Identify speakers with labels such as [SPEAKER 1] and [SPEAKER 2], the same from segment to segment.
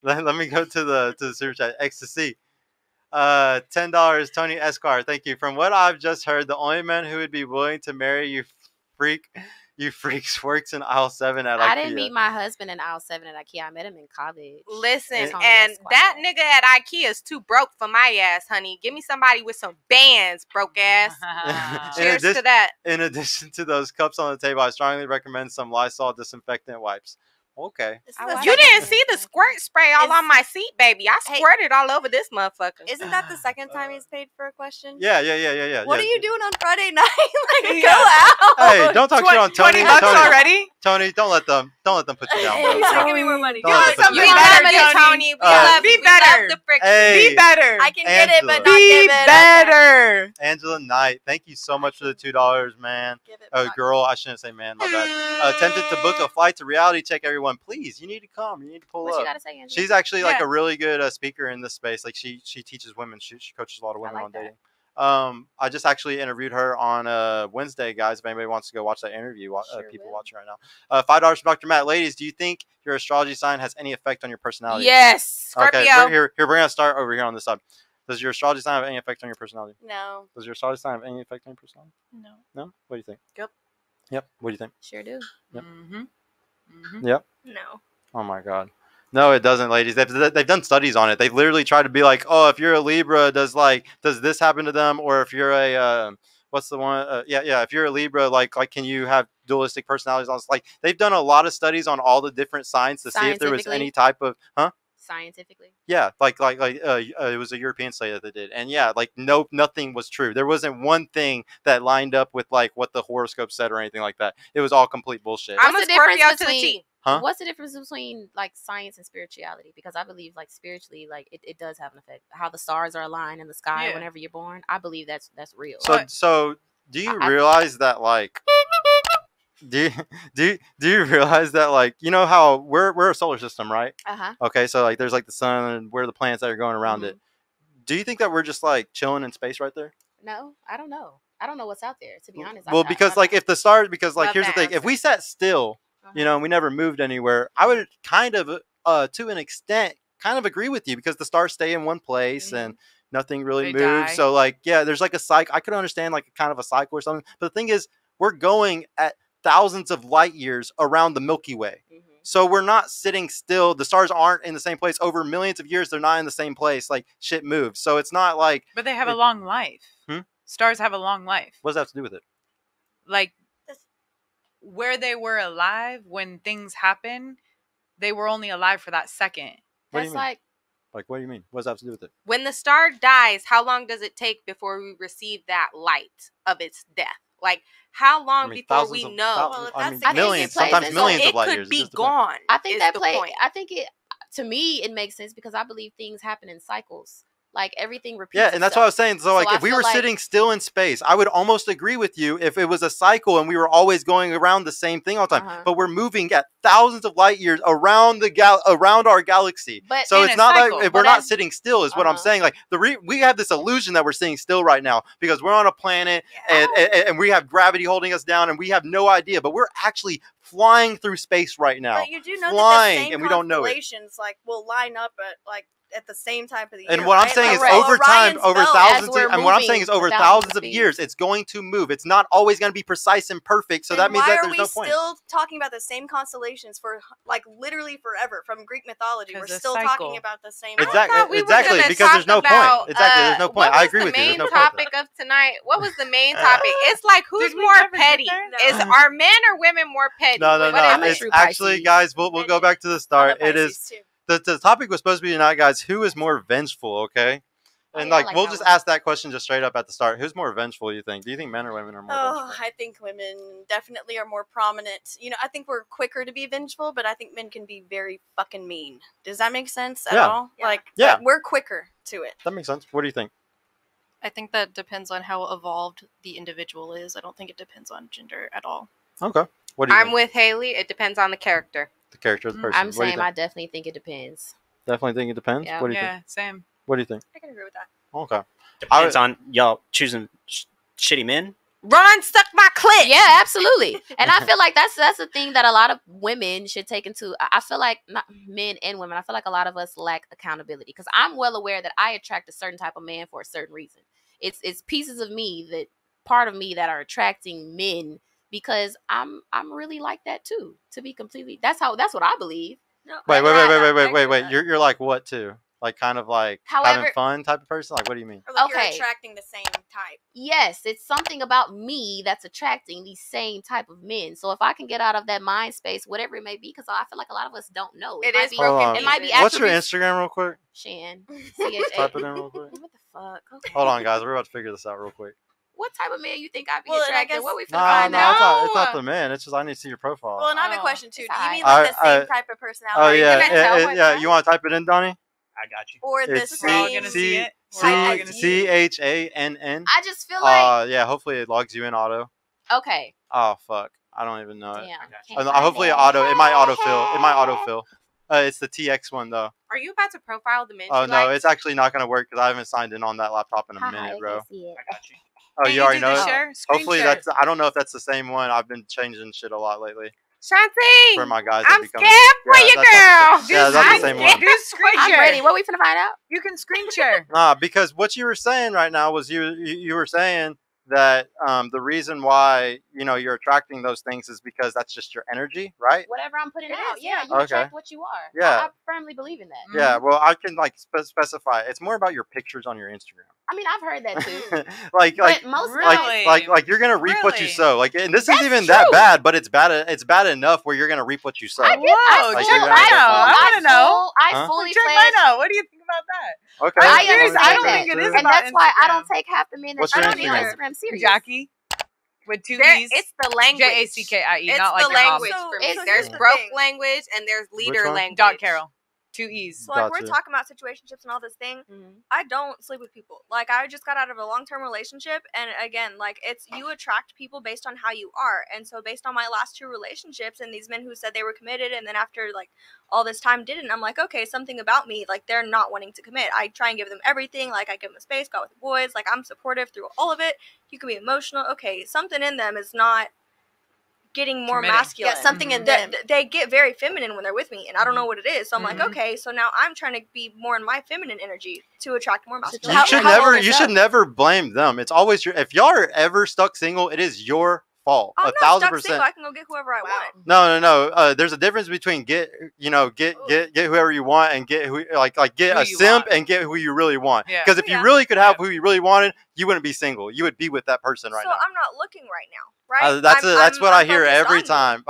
[SPEAKER 1] Let me go to the super chat. Ecstasy. $10. Tony Escar. Thank you. From what I've just heard, the only man who would be willing to marry you freaks works in aisle 7 at IKEA.
[SPEAKER 2] I didn't meet my husband in aisle 7 at IKEA. I met him in college.
[SPEAKER 3] Listen, and that nigga at IKEA is too broke for my ass, honey. Give me somebody with some bands, broke ass. Cheers to that.
[SPEAKER 1] In addition to those cups on the table, I strongly recommend some Lysol disinfectant wipes. Okay.
[SPEAKER 3] You didn't see the squirt spray all on my seat, baby. I squirted all over this motherfucker.
[SPEAKER 4] Isn't that the second time he's paid for a question?
[SPEAKER 1] Yeah.
[SPEAKER 4] What are you doing on Friday night? Like, go out.
[SPEAKER 1] Hey, don't talk shit on Tony.
[SPEAKER 5] $20 already?
[SPEAKER 1] Tony, don't let them put you down.
[SPEAKER 4] He's like, give me more money.
[SPEAKER 3] You love it, Tony.
[SPEAKER 5] Be better. Be better.
[SPEAKER 4] I can get it, but not
[SPEAKER 5] be
[SPEAKER 4] give it.
[SPEAKER 5] better.
[SPEAKER 1] Angela Knight, thank you so much for the $2, man. Oh, girl, I shouldn't say man. My bad. Attempted to book a flight to reality check. Everyone, please, you need to come. You need to pull up.
[SPEAKER 2] What you gotta say, Angela?
[SPEAKER 1] She's actually like a really good speaker in this space. Like she teaches women. She coaches a lot of women on dating. I just actually interviewed her on Wednesday, guys. If anybody wants to go watch that interview, people watching right now. $5 from Dr. Matt. Ladies, do you think your astrology sign has any effect on your personality?
[SPEAKER 3] Yes, Scorpio.
[SPEAKER 1] Okay, here we're gonna start over here on this side. Does your astrology sign have any effect on your personality?
[SPEAKER 4] No.
[SPEAKER 1] Does your astrology sign have any effect on your personality?
[SPEAKER 5] No.
[SPEAKER 1] No? What do you think?
[SPEAKER 5] Yep.
[SPEAKER 1] What do you think?
[SPEAKER 2] Sure do.
[SPEAKER 1] Yep.
[SPEAKER 4] No.
[SPEAKER 1] Oh my God. No, it doesn't, ladies. They've done studies on it. They've literally tried to be like, oh, if you're a Libra, does this happen to them? Or if you're a what's the one? If you're a Libra, like can you have dualistic personalities? Like they've done a lot of studies on all the different signs to see if there was any type of
[SPEAKER 2] scientifically.
[SPEAKER 1] Yeah, it was a European study that they did, and nothing was true. There wasn't one thing that lined up with like what the horoscope said or anything like that. It was all complete bullshit.
[SPEAKER 3] I'm a Scorpio to the T.
[SPEAKER 1] Huh?
[SPEAKER 2] What's the difference between like science and spirituality? Because I believe like spiritually, like it does have an effect. How the stars are aligned in the sky whenever you're born. I believe that's real.
[SPEAKER 1] So do you realize that like? Do you realize that like you know how we're a solar system, right? Okay, so like there's like the sun and where the planets that are going around it. Do you think that we're just like chilling in space right there?
[SPEAKER 2] No, I don't know. I don't know what's out there, to be honest.
[SPEAKER 1] Well, because like if the stars, because like here's the thing: if we sat still, you know, and we never moved anywhere, I would kind of, to an extent, kind of agree with you because the stars stay in one place and nothing really moves. So like, yeah, there's like a cycle. I could understand like kind of a cycle or something. But the thing is, we're going at thousands of light years around the Milky Way. So we're not sitting still. The stars aren't in the same place. Over millions of years, they're not in the same place. Like shit moves. So it's not like.
[SPEAKER 5] But they have a long life. Stars have a long life.
[SPEAKER 1] What does that have to do with it?
[SPEAKER 5] Like where they were alive when things happen, they were only alive for that second.
[SPEAKER 2] That's like
[SPEAKER 1] what do you mean? What does that have to do with it?
[SPEAKER 3] When the star dies, how long does it take before we receive that light of its death? Like, how long before we know?
[SPEAKER 1] Millions, sometimes millions of light years.
[SPEAKER 3] It could be gone.
[SPEAKER 2] I think to me, it makes sense because I believe things happen in cycles. Like everything repeats.
[SPEAKER 1] Yeah, and that's what I was saying. So like if we were sitting still in space, I would almost agree with you if it was a cycle and we were always going around the same thing all the time. But we're moving at thousands of light years around around our galaxy. So it's not like we're not sitting still is what I'm saying. Like we have this illusion that we're sitting still right now because we're on a planet and we have gravity holding us down and we have no idea, but we're actually flying through space right now.
[SPEAKER 4] But you do know that the same
[SPEAKER 1] and we don't know it.
[SPEAKER 4] Constellations like will line up at the same time of the year.
[SPEAKER 1] And what I'm saying is over time, over thousands of, and what I'm saying is over thousands of years, it's going to move. It's not always going to be precise and perfect. So that means that there's no point.
[SPEAKER 4] Why are we still talking about the same constellations for like literally forever from Greek mythology? We're still talking about the same.
[SPEAKER 1] Exactly, because there's no point. Exactly, there's no point. I agree with you.
[SPEAKER 3] There's no topic of tonight. What was the main topic? It's like who's more petty? Are men or women more petty?
[SPEAKER 1] No. It's actually, guys. We'll go back to the start. It is. The topic was supposed to be tonight, guys. Who is more vengeful? Okay, and we'll just ask that question just straight up at the start. Who's more vengeful? You think? Do you think men or women are more vengeful?
[SPEAKER 4] I think women definitely are more prominent. You know, I think we're quicker to be vengeful, but I think men can be very fucking mean. Does that make sense at all? Yeah. We're quicker to it.
[SPEAKER 1] That makes sense. What do you think?
[SPEAKER 6] I think that depends on how evolved the individual is. I don't think it depends on gender at all.
[SPEAKER 1] Okay. What do you think?
[SPEAKER 3] I'm with Haley. It depends on the character.
[SPEAKER 1] The character of the person.
[SPEAKER 2] I'm saying I definitely think it depends.
[SPEAKER 1] Definitely think it depends?
[SPEAKER 2] Yeah.
[SPEAKER 1] What do you think?
[SPEAKER 5] Yeah, same.
[SPEAKER 1] What do you think?
[SPEAKER 4] I can agree with that.
[SPEAKER 1] Okay.
[SPEAKER 7] Depends on y'all choosing shitty men
[SPEAKER 3] Ron suck my clit.
[SPEAKER 2] Yeah, absolutely. And I feel like that's the thing that a lot of women should take into. I feel like not men and women. I feel like a lot of us lack accountability because I'm well aware that I attract a certain type of man for a certain reason. It's pieces of me that part of me that are attracting men because I'm really like that too. To be completely, that's what I believe.
[SPEAKER 1] No, wait. You're like what too? Like kind of like having fun type of person? Like what do you mean?
[SPEAKER 4] Or like you're attracting the same type.
[SPEAKER 2] Yes, it's something about me that's attracting these same type of men. So if I can get out of that mind space, whatever it may be, because I feel like a lot of us don't know.
[SPEAKER 3] It is broken.
[SPEAKER 2] It might be.
[SPEAKER 1] What's your Instagram real quick?
[SPEAKER 2] Shan.
[SPEAKER 1] Type it in real quick.
[SPEAKER 2] What the fuck? Okay.
[SPEAKER 1] Hold on, guys. We're about to figure this out real quick.
[SPEAKER 2] What type of man you think I'd be attracted? What we finna find
[SPEAKER 1] out? It's not the man. It's just I need to see your profile.
[SPEAKER 4] Well, and I have a question too. Do you mean like the same type of personality?
[SPEAKER 1] Oh yeah, You want to type it in, Donnie?
[SPEAKER 7] I got you.
[SPEAKER 4] Or the same
[SPEAKER 1] CHANN.
[SPEAKER 2] I just feel like.
[SPEAKER 1] Yeah. Hopefully it logs you in auto.
[SPEAKER 2] Okay.
[SPEAKER 1] Oh fuck! I don't even know it.
[SPEAKER 2] Damn.
[SPEAKER 1] Hopefully it might autofill. It's the TX one though.
[SPEAKER 3] Are you about to profile the men?
[SPEAKER 1] Oh no, it's actually not gonna work because I haven't signed in on that laptop in a minute, bro.
[SPEAKER 7] I got you.
[SPEAKER 1] Oh, you already know it? Hopefully
[SPEAKER 3] that's.
[SPEAKER 1] I don't know if that's the same one. I've been changing shit a lot lately.
[SPEAKER 3] Shanti,
[SPEAKER 1] for my guys.
[SPEAKER 3] I'm scared for you, girl.
[SPEAKER 1] Yeah, that's the same one.
[SPEAKER 2] I'm ready. What are we finna find out?
[SPEAKER 5] You can screen share.
[SPEAKER 1] Because what you were saying right now was you were saying that the reason why you're attracting those things is because that's just your energy, right?
[SPEAKER 2] Whatever I'm putting out, you attract what you are.
[SPEAKER 1] Yeah,
[SPEAKER 2] I firmly believe in that.
[SPEAKER 1] Yeah, well, I can specify. It's more about your pictures on your Instagram.
[SPEAKER 2] I mean, I've heard that too.
[SPEAKER 1] like you're gonna reap what you sow. Like, and this isn't even that bad, but it's bad. It's bad enough where you're gonna reap what you sow.
[SPEAKER 5] I fully check mine out. What do you think about that?
[SPEAKER 1] Okay,
[SPEAKER 5] I don't think it is,
[SPEAKER 2] and that's why I don't take half the men that
[SPEAKER 1] I
[SPEAKER 2] don't on Instagram serious.
[SPEAKER 5] Jackie. With two E's.
[SPEAKER 3] It's the language.
[SPEAKER 5] JACKIE,
[SPEAKER 3] it's
[SPEAKER 5] not like
[SPEAKER 3] the
[SPEAKER 5] your
[SPEAKER 3] language
[SPEAKER 5] mom.
[SPEAKER 3] for me. There's broke language and there's leader language.
[SPEAKER 5] Dot Carol. 2 E's.
[SPEAKER 4] So like we're talking about situationships and all this thing. I don't sleep with people. Like I just got out of a long-term relationship, and again, like it's you attract people based on how you are. And so based on my last 2 relationships and these men who said they were committed, and then after like all this time didn't, I'm like, okay, something about me, like they're not wanting to commit. I try and give them everything. Like I give them space, go with the boys. Like I'm supportive through all of it. You can be emotional. Okay, something in them is not getting more masculine.
[SPEAKER 2] Yeah, something in them.
[SPEAKER 4] They get very feminine when they're with me, and I don't know what it is. So I'm like, okay, so now I'm trying to be more in my feminine energy to attract more masculine.
[SPEAKER 1] You should never blame them. It's always if y'all are ever stuck single, it is your fault.
[SPEAKER 4] I'm not stuck single. I can go get whoever I want.
[SPEAKER 1] No. There's a difference between get whoever you want and get who get a simp and get who you really want. Because if you really could have who you really wanted, you wouldn't be single. You would be with that person right now.
[SPEAKER 4] So I'm not looking right now. Right?
[SPEAKER 1] That's what I hear every time.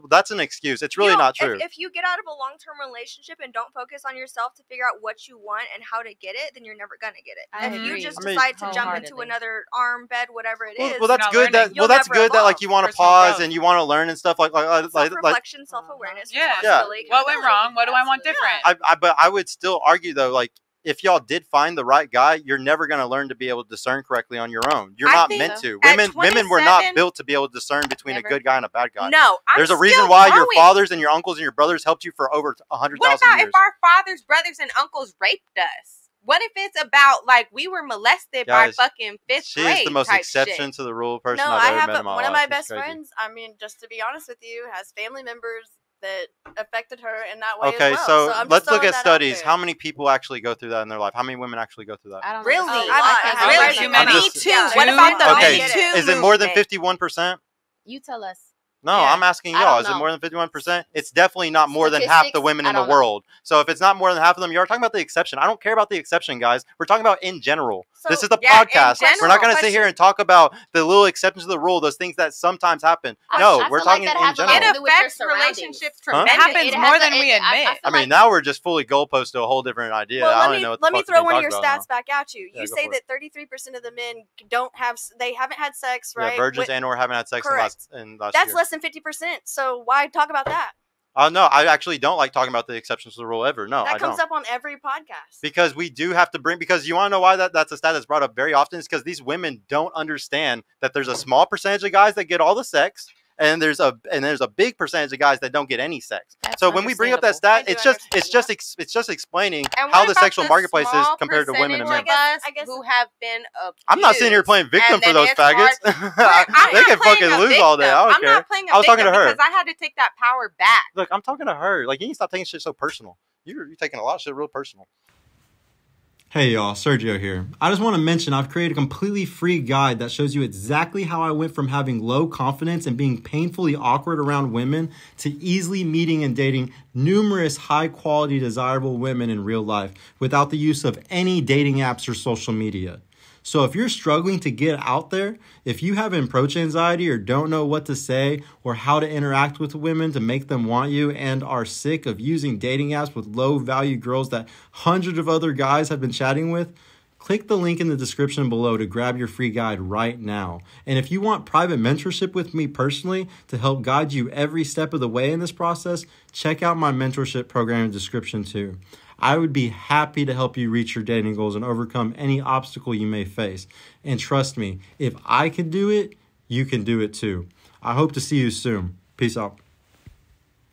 [SPEAKER 1] That's an excuse. It's really not true.
[SPEAKER 4] If you get out of a long-term relationship and don't focus on yourself to figure out what you want and how to get it, then you're never gonna get it. If you just decide to jump into another arm, bed, whatever it is,
[SPEAKER 1] well, that's good. That's good that like you want to pause and you want to learn and stuff like
[SPEAKER 4] self-reflection, self-awareness.
[SPEAKER 5] Yeah. What went wrong? What do I want different?
[SPEAKER 1] But I would still argue though, like, if y'all did find the right guy, you're never going to learn to be able to discern correctly on your own. You're not meant to. Women were not built to be able to discern between a good guy and a bad guy.
[SPEAKER 3] No,
[SPEAKER 1] there's a reason why your fathers and your uncles and your brothers helped you for over 100,000 years.
[SPEAKER 3] What about if our fathers, brothers, and uncles raped us? What if it's about like we were molested by fucking 5th grade?
[SPEAKER 1] She's the most exception to the rule person
[SPEAKER 4] I've ever met in my life. One of my best friends, I mean, just to be honest with you, has family members that affected her in that way
[SPEAKER 1] as
[SPEAKER 4] well.
[SPEAKER 1] So let's look at studies. How many people actually go through that in their life? How many women actually go through that?
[SPEAKER 2] I don't
[SPEAKER 3] really?
[SPEAKER 2] Really?
[SPEAKER 3] Me too. What about the
[SPEAKER 1] Me Too? Is it more than 51%?
[SPEAKER 2] You tell us.
[SPEAKER 1] No, I'm asking y'all. Is it more than 51%? It's definitely not more than half the women in the world. So if it's not more than half of them, you're talking about the exception. I don't care about the exception, guys. We're talking about in general. So, this is the podcast. We're not going to sit here and talk about the little exceptions to the rule, those things that sometimes happen. No, we're talking in general.
[SPEAKER 3] It affects relationships tremendously.
[SPEAKER 5] It happens more than we admit.
[SPEAKER 1] I mean, now we're just fully goalpost to a whole different idea.
[SPEAKER 4] Well,
[SPEAKER 1] I don't know what the
[SPEAKER 4] let me throw one of your
[SPEAKER 1] now.
[SPEAKER 4] stats back at you. You say that 33% of the men haven't had sex, right?
[SPEAKER 1] Yeah, virgins and/or haven't had sex in last year.
[SPEAKER 4] That's less than 50%. So why talk about that?
[SPEAKER 1] No, I actually don't like talking about the exceptions to the rule ever. No, I don't.
[SPEAKER 4] That comes up on every podcast.
[SPEAKER 1] Because we do have to because you want to know why that's a stat that's brought up very often is because these women don't understand that there's a small percentage of guys that get all the sex and there's a big percentage of guys that don't get any sex. So when we bring up that stat, it's just explaining how the sexual marketplace is compared to women and men.
[SPEAKER 3] I guess who have been abused.
[SPEAKER 1] I'm not sitting here playing victim for those faggots. They can fucking lose all day. I don't care. I was talking to her
[SPEAKER 3] because I had to take that power back.
[SPEAKER 1] Look, I'm talking to her. Like, you need to stop taking shit so personal. You're taking a lot of shit real personal.
[SPEAKER 7] Hey y'all, Sergio here. I just want to mention I've created a completely free guide that shows you exactly how I went from having low confidence and being painfully awkward around women to easily meeting and dating numerous high quality desirable women in real life without the use of any dating apps or social media. So if you're struggling to get out there, if you have approach anxiety or don't know what to say or how to interact with women to make them want you and are sick of using dating apps with low value girls that hundreds of other guys have been chatting with, click the link in the description below to grab your free guide right now. And if you want private mentorship with me personally to help guide you every step of the way in this process, check out my mentorship program in the description too. I would be happy to help you reach your dating goals and overcome any obstacle you may face. And trust me, if I can do it, you can do it too. I hope to see you soon. Peace out.